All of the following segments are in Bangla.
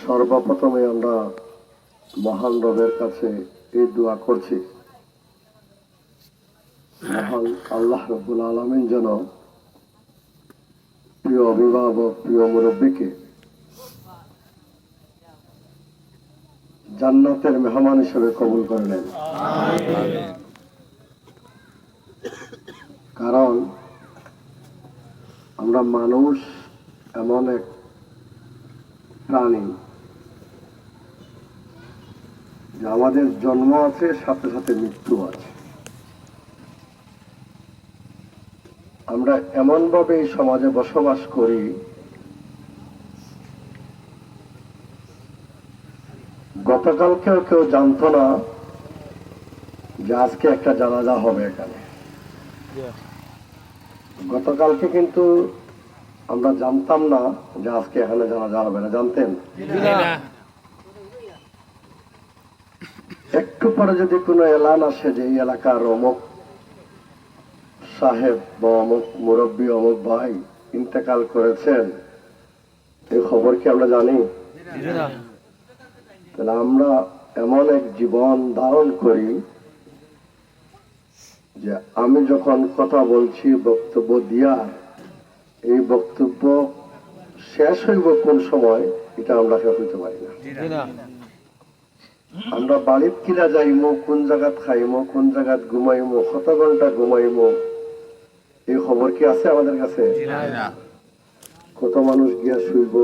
সর্বপ্রথমে আমরা মহান রবের কাছে এই দোয়া করছি, মহান আল্লাহ রব্বুল আলামিন যেন প্রিয় অভিভাবক, প্রিয় মুরব্বীকে জান্নাতের মেহমান হিসেবে কবুল করে নেন। কারণ আমরা মানুষ এমন এক প্রাণী যে আমাদের জন্ম আছে, সাথে সাথে মৃত্যু আছে। আমরা এমন ভাবে এই সমাজে বসবাস করি, গতকালকেও কেউ জানতো না যে আজকে একটা জানাজা হবে এখানে। গতকালকে কিন্তু আমরা জানতাম না যে আজকে এখানে জানাজা হবে না, জানতেন? একটু পরে যদি কোনো এলান আসে যে এই এলাকার অমুক সাহেব বা অমুক মুরব্বী, অমুক ভাই ইন্তেকাল করেছেন, এই খবর কি আমরা জানি? তাহলে আমরা এমন এক জীবন ধারণ করি যে আমি যখন কথা বলছি, বক্তব্য দিয়া এই বক্তব্য শেষ হইব কোন সময়, এটা আমরা শেষ হইতে পারি না। আমরা বাড়িত কিনা যাইমো, কোন জায়গাত খাইমো, কোন জায়গাত ঘুমাইমো, কত ঘন্টা ঘুমাইমো, এই খবর কি আছে আমাদের কাছে? কত মানুষ গিয়া শুইব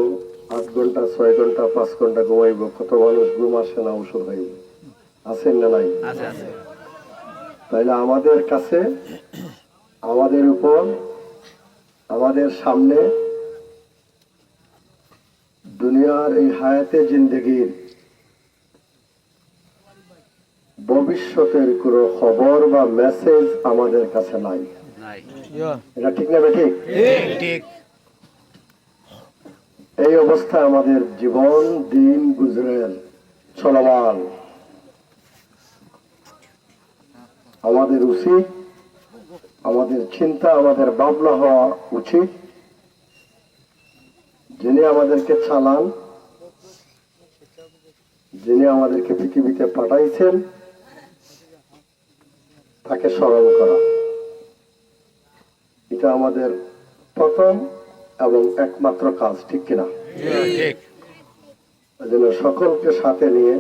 8 ঘন্টা, 6 ঘন্টা, 5 ঘন্টা ঘুমাইব, কত মানুষ ঘুম আসে না, ওষুধ খাইব, আছেন না নাই? তাইলে আমাদের কাছে, আমাদের উপর, আমাদের সামনে দুনিয়ার এই হায়াতে জিন্দেগির ভবিষ্যতের কোনো খবর বা মেসেজ আমাদের কাছে নাই। এটা ঠিক না বেঠিক? এই অবস্থায় আমাদের জীবন দিন গুজরের চলমান। আমাদের উচিত, আমাদের চিন্তা, আমাদের ভাবনা হওয়া উচিত, যিনি আমাদেরকে চালান, যিনি আমাদেরকে পৃথিবীতে পাঠাইছেন, তাকে স্মরণ করা। এটা আমাদের প্রথম এবং একমাত্র কাজ, ঠিক কিনা? এজন্য সকলকে সাথে নিয়ে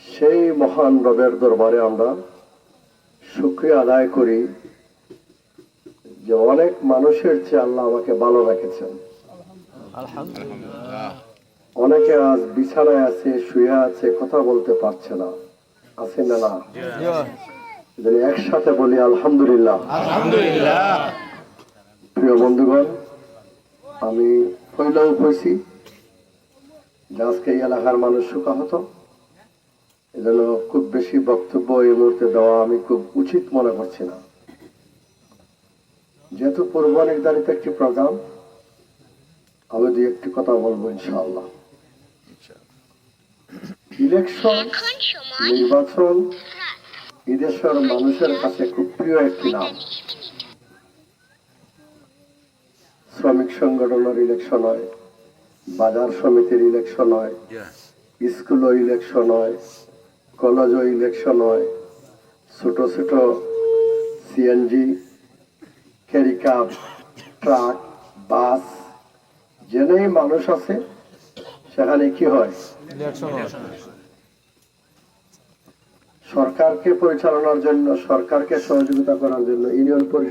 সেই মহান রবের দরবারে আমরা শুকরিয়া আদায় করি যে অনেক মানুষের চেয়ে আল্লাহ আমাকে ভালো রেখেছেন। অনেকে আজ বিছানায় আছে, শুয়ে আছে, কথা বলতে পারছে না, আছে না? না, একসাথে বলি আলহামদুলিল্লাহ। প্রিয় বন্ধুগণ, আমি পয়লাও কইছি যে আজকে এই এলাকার মানুষ শোকাহত, এজন্য খুব বেশি বক্তব্য এই মুহূর্তে দেওয়া আমি খুব উচিত মনে করছি না। যেহেতু পূর্ব নির্ধারিত একটি প্রোগ্রাম, আমি দুই একটি কথা বলবো ইনশাআল্লাহ। ইলেকশন, নির্বাচন এদেশের মানুষের কাছে খুব প্রিয় একটি নাম। শ্রমিক সংগঠনের ইলেকশন হয়, বাজার সমিতির ইলেকশন হয়, স্কুলও ইলেকশন হয়, কলেজও ইলেকশন হয়, ছোট ছোট সিএনজি, ক্যারিকাপ, ট্রাক, বাস, যেখানেই মানুষ আছে সেখানে কি হয়? সরকারকে পরিচালনার জন্য, সরকারকে সহযোগিতা করার জন্য ইউনিয়ন পরিষদ